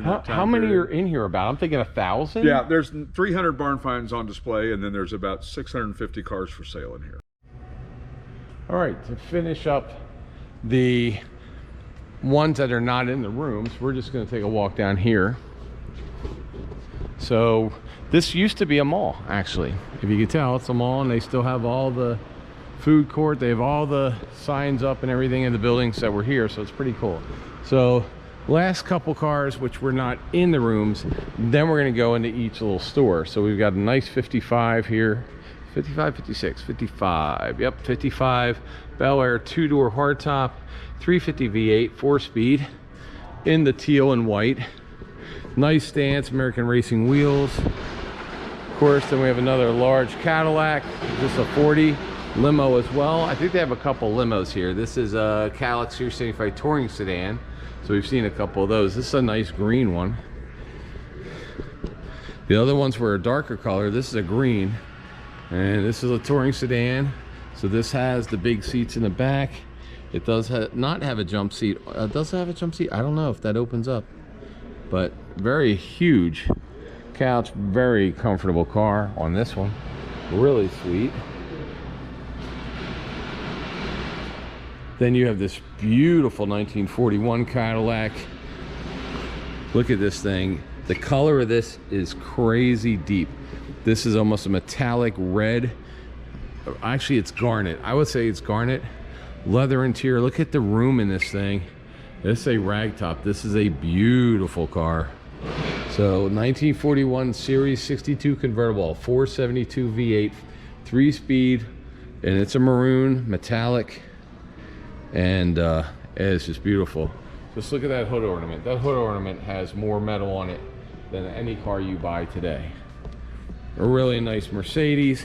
How many are in here about? I'm thinking 1,000? Yeah, there's 300 Barnfinds on display, and then there's about 650 cars for sale in here. All right, to finish up the ones that are not in the rooms, we're just going to take a walk down here. So this used to be a mall, actually. If you can tell, it's a mall, and they still have all the food court. They have all the signs up and everything in the buildings that were here, so it's pretty cool. So last couple cars which were not in the rooms, then we're going to go into each little store. So we've got a nice 55 here. 55, 56, 55, yep, 55 Bel Air 2-door hardtop, 350 V8, 4-speed, in the teal and white. Nice stance, American Racing wheels. Of course, then we have another large Cadillac, just a 40 limo as well. I think they have a couple limos here. This is a Cadillac Series 75 touring sedan, so we've seen a couple of those. This is a nice green one. The other ones were a darker color. This is a green. And this is a touring sedan, so this has the big seats in the back. It does not have a jump seat. Does it have a jump seat? I don't know if that opens up, but very huge couch, very comfortable car on this one. Really sweet. Then you have this beautiful 1941 Cadillac. Look at this thing. The color of this is crazy deep. This is almost a metallic red. Actually, it's garnet. I would say it's garnet. Leather interior. Look at the room in this thing. This is a ragtop. This is a beautiful car. So 1941 Series 62 convertible, 472 V8, 3-speed, and it's a maroon metallic, and it's just beautiful. Just look at that hood ornament. That hood ornament has more metal on it than any car you buy today. A really nice Mercedes,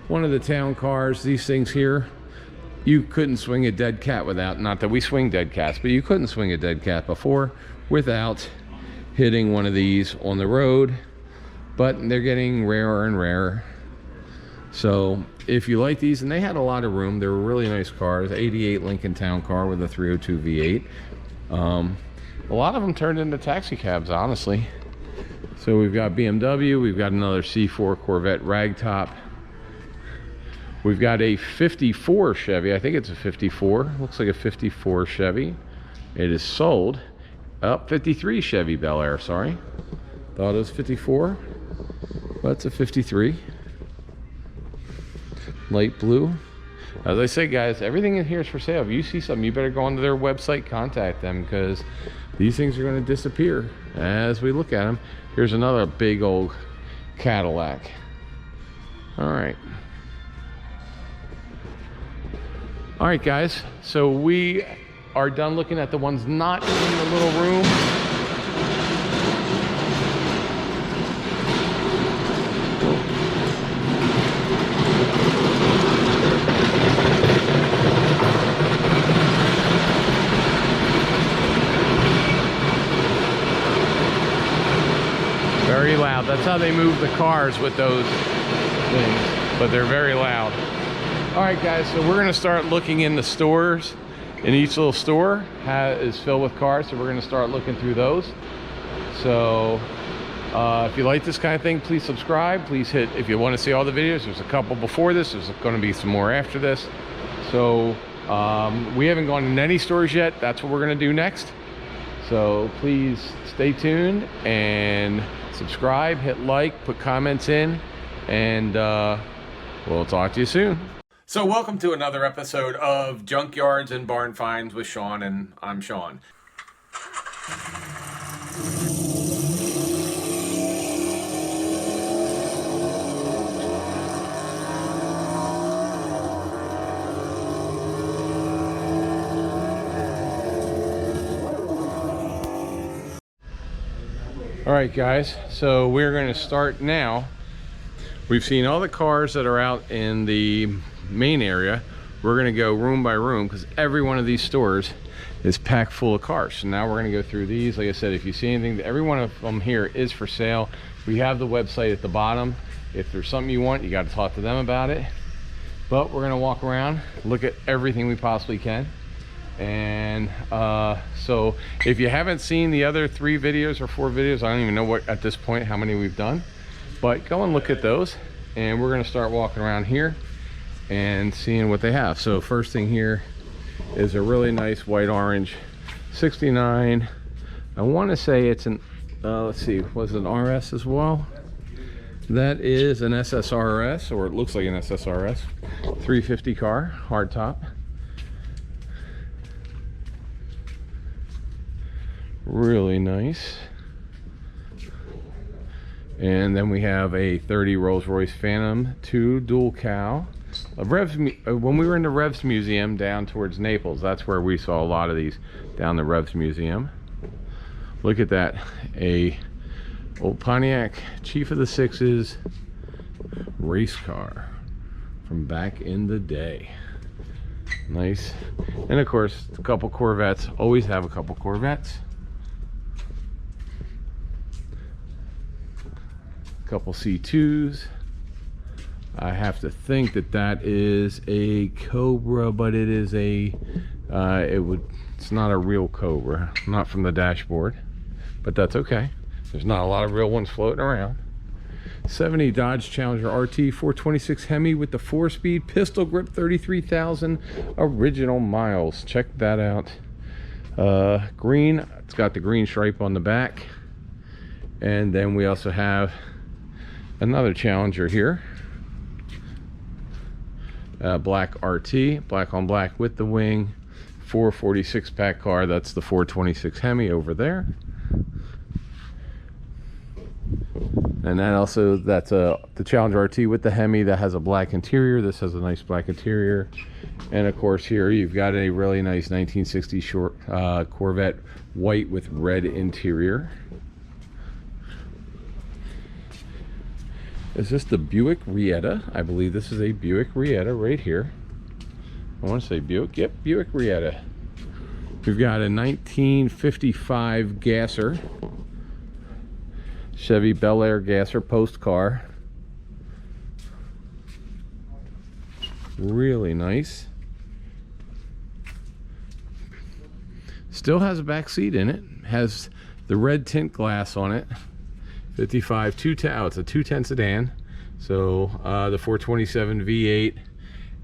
one of the town cars. These things here, you couldn't swing a dead cat without, not that we swing dead cats, but you couldn't swing a dead cat before without hitting one of these on the road. But they're getting rarer and rarer. So if you like these, and they had a lot of room, they were really nice cars. 88 Lincoln Town Car with a 302 V8. A lot of them turned into taxi cabs, honestly. So we've got BMW, we've got another C4 Corvette ragtop. We've got a 54 Chevy, I think it's a 54, looks like a 54 Chevy. It is sold. 53 Chevy Bel Air, sorry. Thought it was 54, but it's a 53. Light blue. As I say, guys, everything in here is for sale. If you see something, you better go onto their website, contact them, because these things are going to disappear as we look at them. Here's another big old Cadillac. All right. All right, guys. So we are done looking at the ones not in the little room. Very loud. That's how they move the cars with those things, but they're very loud. All right, guys, so we're going to start looking in the stores. In each little store is filled with cars, so we're going to start looking through those. So if you like this kind of thing, please subscribe. Please hit, if you want to see all the videos, there's a couple before this, there's going to be some more after this. So we haven't gone in any stores yet. That's what we're going to do next. So please stay tuned and subscribe, hit like, put comments in, and we'll talk to you soon. So welcome to another episode of Junkyards and Barnfinds with Sean, and I'm Sean. All right, guys, so we're going to start now. We've seen all the cars that are out in the main area. We're going to go room by room because every one of these stores is packed full of cars. So now we're going to go through these. Like I said, if you see anything, every one of them here is for sale. We have the website at the bottom. If there's something you want, you got to talk to them about it. But we're going to walk around, look at everything we possibly can. And so if you haven't seen the other 3 videos or 4 videos, I don't even know what at this point how many we've done, but go and look at those, and we're going to start walking around here and seeing what they have. So first thing here is a really nice white orange 69. I want to say it's an let's see, was it an RS as well? That is an SSRS, or it looks like an SSRS 350 car, hardtop. Really nice. And then we have a 30 Rolls-Royce Phantom 2 dual cow. When we were in the Revs Museum down towards Naples, that's where we saw a lot of these, down the Revs Museum. Look at that, a old Pontiac Chief of the Sixes race car from back in the day. Nice. And of course, a couple Corvettes. Always have a couple Corvettes. Couple C2s. I have to think that that is a Cobra, but it is a it's not a real Cobra, not from the dashboard, but that's okay. There's not a lot of real ones floating around. 70 Dodge Challenger RT 426 Hemi with the 4-speed pistol grip, 33,000 original miles. Check that out. Green, it's got the green stripe on the back. And then we also have another Challenger here, black RT, black on black with the wing, 446 pack car. That's the 426 Hemi over there. And that also, that's the Challenger RT with the Hemi that has a black interior. This has a nice black interior. And of course here you've got a really nice 1960 short Corvette, white with red interior. Is this the Buick Rietta? I believe this is a Buick Rietta right here. I want to say Buick. Yep, Buick Rietta. We've got a 1955 Gasser. Chevy Bel Air Gasser post car. Really nice. Still has a back seat in it. Has the red tint glass on it. 55 210. Oh, it's a 210 sedan. So the 427 V8,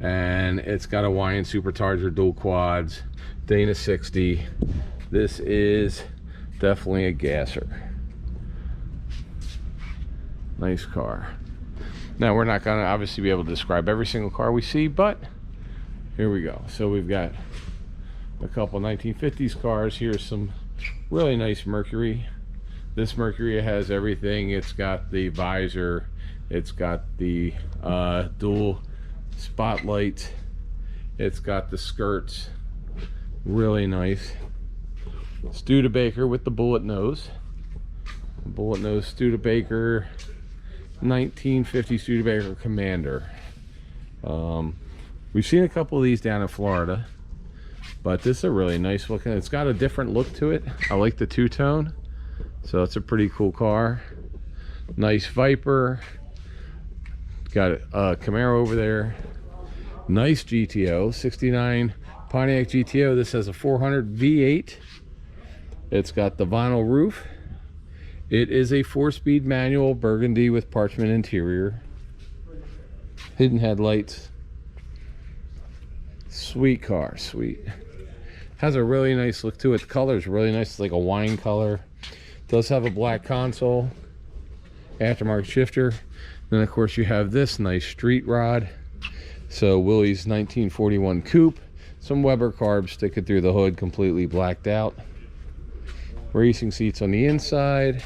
and it's got a YN supercharger, dual quads, Dana 60. This is definitely a Gasser. Nice car. Now we're not gonna obviously be able to describe every single car we see, but here we go. So we've got a couple 1950s cars. Here's some really nice Mercury. This Mercury has everything. It's got the visor, it's got the dual spotlight, it's got the skirts. Really nice. Studebaker with the bullet nose. Bullet nose Studebaker, 1950 Studebaker Commander. We've seen a couple of these down in Florida, but this is a really nice looking. It's got a different look to it. I like the two-tone, so it's a pretty cool car. Nice Viper. Got a Camaro over there. Nice GTO, 69 Pontiac GTO. This has a 400 V8. It's got the vinyl roof. It is a 4-speed manual burgundy with parchment interior. Hidden headlights. Sweet car, sweet. Has a really nice look to it. The color is really nice. It's like a wine color. Does have a black console. Aftermarket shifter. Then of course you have this nice street rod. So Willie's 1941 coupe. Some Weber carbs sticking through the hood, completely blacked out. Racing seats on the inside.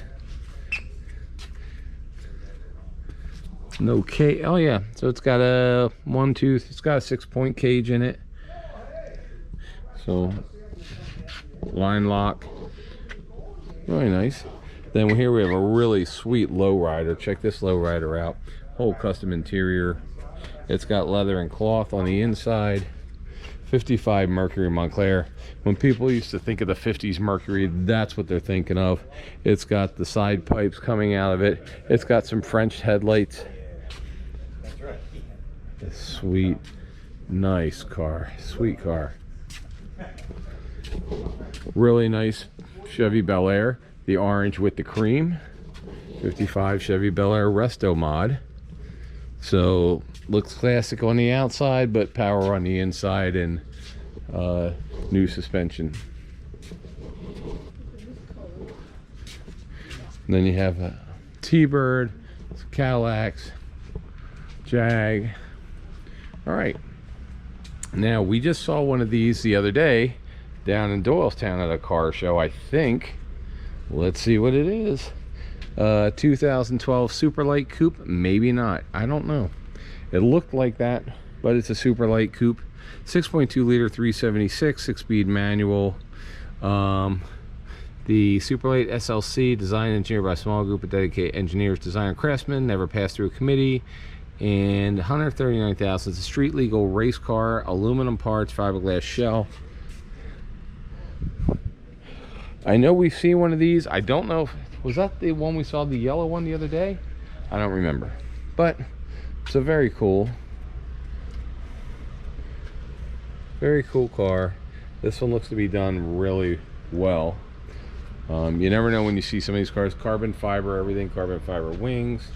No cage. Oh yeah, so it's got a it's got a 6-point cage in it. So line lock. Really nice. Then here we have a really sweet lowrider. Check this lowrider out. Whole custom interior. It's got leather and cloth on the inside. 55 Mercury Montclair. When people used to think of the 50s Mercury, that's what they're thinking of. It's got the side pipes coming out of it. It's got some French headlights. Sweet, nice car, sweet car. Really nice Chevy Bel Air, the orange with the cream. 55 Chevy Bel Air Resto mod. So looks classic on the outside, but power on the inside, and new suspension. And then you have a T-Bird, Cadillacs, Jag. All right. Now, we just saw one of these the other day down in Doylestown at a car show, I think. Let's see what it is. 2012 Super Light Coupe, maybe not, I don't know. It looked like that, but it's a Super Light Coupe. 6.2 liter 376 6-speed manual. The Super Light SLC, designed and engineered by a small group of dedicated engineers, designer, craftsmen, never passed through a committee. And 139,000. It's a street legal race car, aluminum parts, fiberglass shell. I know we've seen one of these. I don't know if, was that the one we saw, the yellow one, the other day? I don't remember, but it's a very cool car. This one looks to be done really well. You never know when you see some of these cars. Carbon fiber, everything, carbon fiber wings.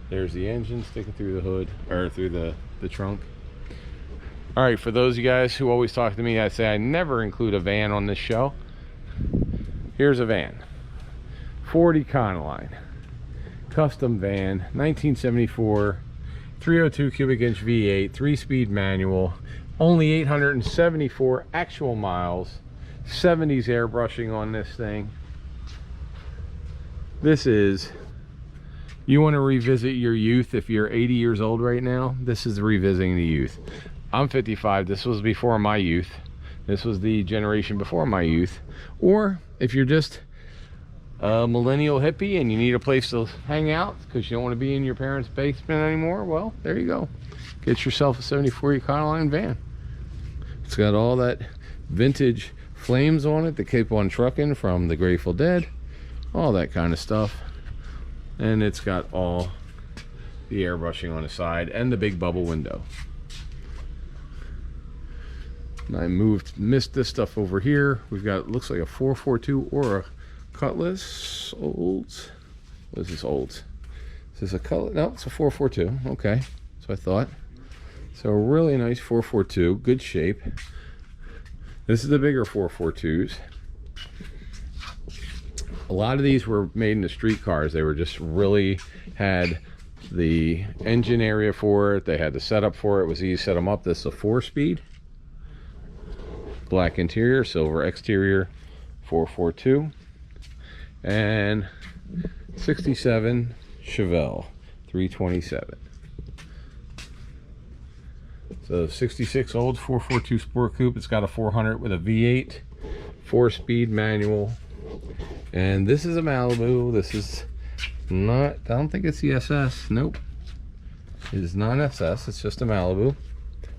There's the engine sticking through the hood, or through the trunk. All right, for those of you guys who always talk to me, I say I never include a van on this show. Here's a van. Ford Econoline. Custom van, 1974, 302 cubic inch V8, 3-speed manual, only 874 actual miles, 70s airbrushing on this thing. This is, you want to revisit your youth. If you're 80 years old right now, this is revisiting the youth. I'm 55. This was before my youth. This was the generation before my youth. Or if you're just a millennial hippie and you need a place to hang out because you don't want to be in your parents' basement anymore, well, there you go. Get yourself a 74 Econoline van. It's got all that vintage flames on it that keep on trucking from the Grateful Dead, all that kind of stuff. And it's got all the airbrushing on the side and the big bubble window. And I missed this stuff over here. We've got, looks like a 442 or a Cutlass Olds. What is this Olds? Is this a Cutlass? No, it's a 442. Okay, so I thought. So a really nice 442, good shape. This is the bigger 442s. A lot of these were made into street cars. They were just really had the engine area for it. They had the setup for it. It was easy to set them up. This is a 4-speed. Black interior, silver exterior, 442. And 67 Chevelle 327. So 66 old 442 Sport Coupe. It's got a 400 with a V8, 4-speed manual. And this is a Malibu. This is not, I don't think it's the SS. Nope. It is not an SS. It's just a Malibu.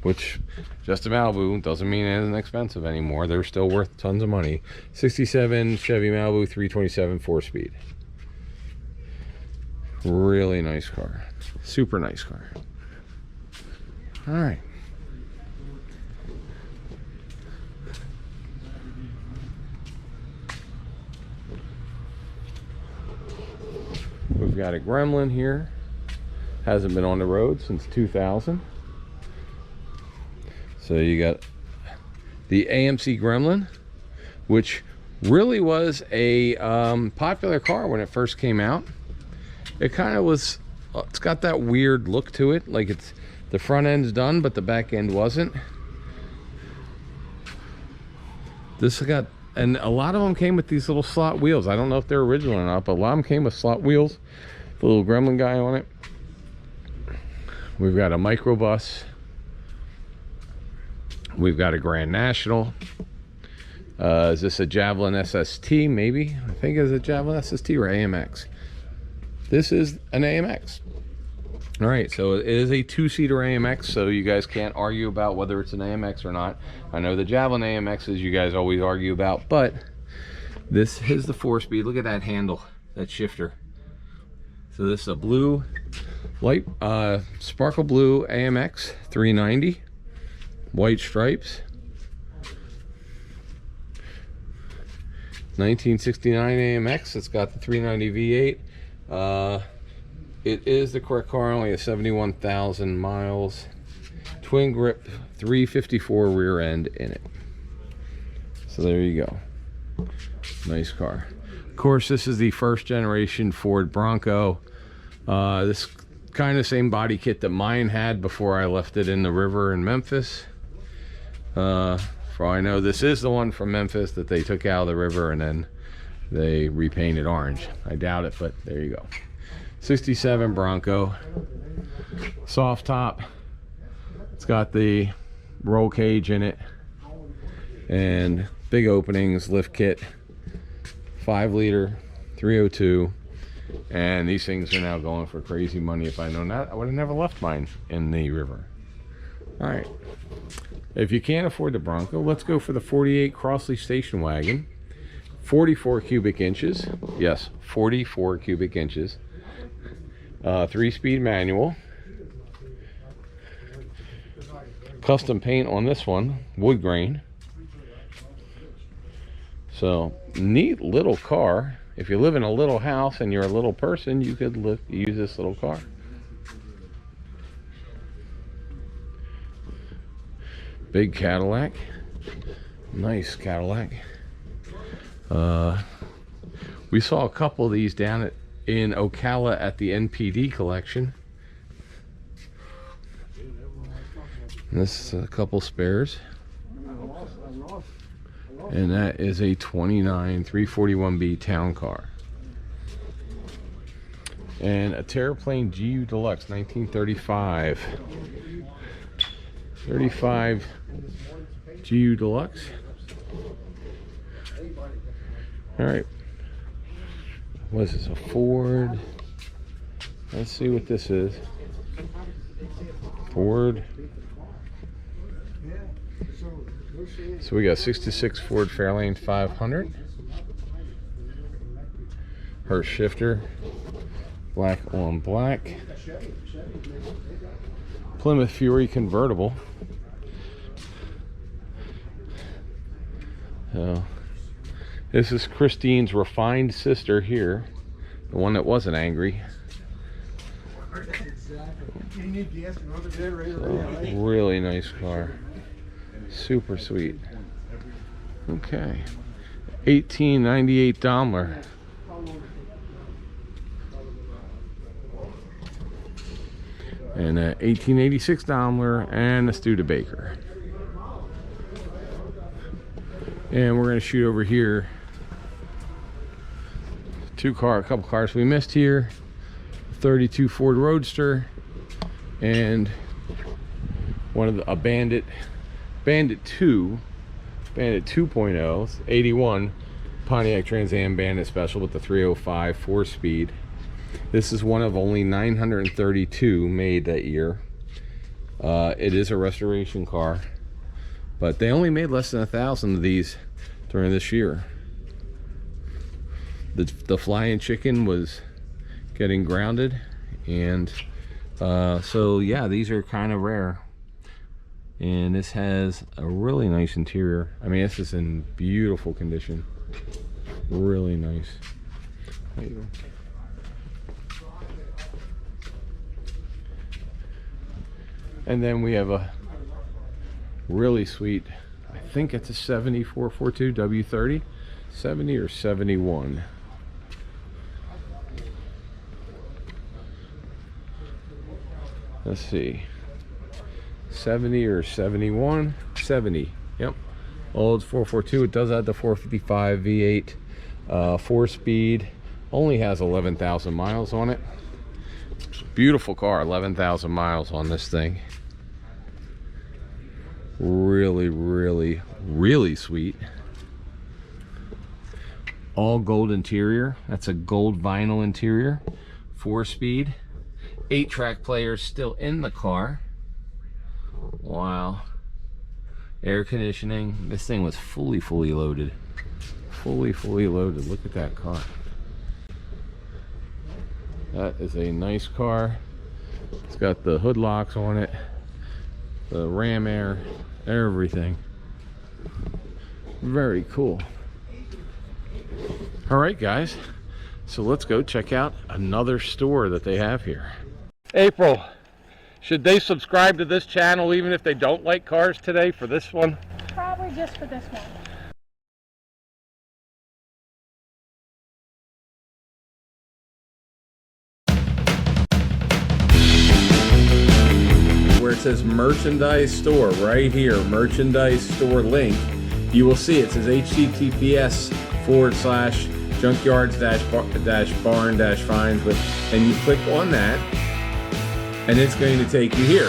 Which, just a Malibu doesn't mean it isn't expensive anymore. They're still worth tons of money. 67 Chevy Malibu 327 4-speed. Really nice car. Super nice car. All right. We've got a Gremlin here. Hasn't been on the road since 2000. So you got the AMC Gremlin, which really was a popular car when it first came out. It kind of was, it's got that weird look to it, like it's, the front end's done but the back end wasn't. This got, and a lot of them came with these little slot wheels. I don't know if they're original or not, but a lot of them came with slot wheels. The little Gremlin guy on it. We've got a microbus. We've got a Grand National. Is this a Javelin SST? Maybe. I think it's a Javelin SST or AMX. This is an AMX. All right, so it is a 2-seater AMX, so you guys can't argue about whether it's an AMX or not. I know the Javelin AMXs you guys always argue about, but this is the 4-speed. Look at that handle, that shifter. So this is a blue, light, sparkle blue AMX 390. White stripes. 1969 AMX. It's got the 390 V8. It is the correct car, only at 71,000 miles. Twin grip 354 rear end in it. So there you go. Nice car. Of course, this is the first generation Ford Bronco. This kind of same body kit that mine had before I left it in the river in Memphis. For all I know, this is the one from Memphis that they took out of the river and then they repainted orange. I doubt it, but there you go. 67 Bronco. Soft top. It's got the roll cage in it and big openings, lift kit, 5-liter 302, and these things are now going for crazy money. If I'd known that, I would have never left mine in the river. All right, if you can't afford the Bronco, let's go for the 48 Crossley station wagon. 44 cubic inches. Yes, 44 cubic inches. 3-speed manual. Custom paint on this one, wood grain. So neat little car. If you live in a little house and you're a little person, you could use this little car. Big Cadillac. Nice Cadillac. We saw a couple of these down in Ocala at the NPD collection. And this is a couple spares. And that is a 29 341B town car. And a Terraplane GU Deluxe 1935. 35 GU Deluxe. All right. What is this, a Ford? Let's see what this is. Ford. So we got 66 Ford Fairlane 500. Her shifter. Black on black. Plymouth Fury convertible. So this is Christine's refined sister here, the one that wasn't angry. So, really nice car. Super sweet. Okay. 1898 Daimler. And a 1886 Daimler and a Studebaker. And we're going to shoot over here. A couple cars we missed here. 32 Ford Roadster and one of a Bandit 2, Bandit 2.0, 81 Pontiac Trans Am Bandit Special with the 305 4-speed. This is one of only 932 made that year. It is a restoration car, but they only made less than 1,000 of these during this year. The Flying Chicken was getting grounded, and so yeah, these are kind of rare. And this has a really nice interior. I mean, this is in beautiful condition. Really nice. There you go. And then we have a really sweet, I think it's a 7442 W30, 70 or 71. Let's see, 70 or 71, 70, yep. Old 442, it does have the 455 V8, 4-speed, only has 11,000 miles on it. Beautiful car, 11,000 miles on this thing. Really, really, really sweet. All gold interior. That's a gold vinyl interior. 4-speed. 8-track players still in the car. Wow. Air conditioning. This thing was fully loaded. Fully loaded. Look at that car. That is a nice car. It's got the hood locks on it, the ram air, everything. Very cool. All right, guys. So let's go check out another store that they have here. April, should they subscribe to this channel even if they don't like cars today for this one? Probably just for this one. Where it says merchandise store right here, merchandise store link, you will see it says https:/junkyards-barn-finds, and you click on that and it's going to take you here.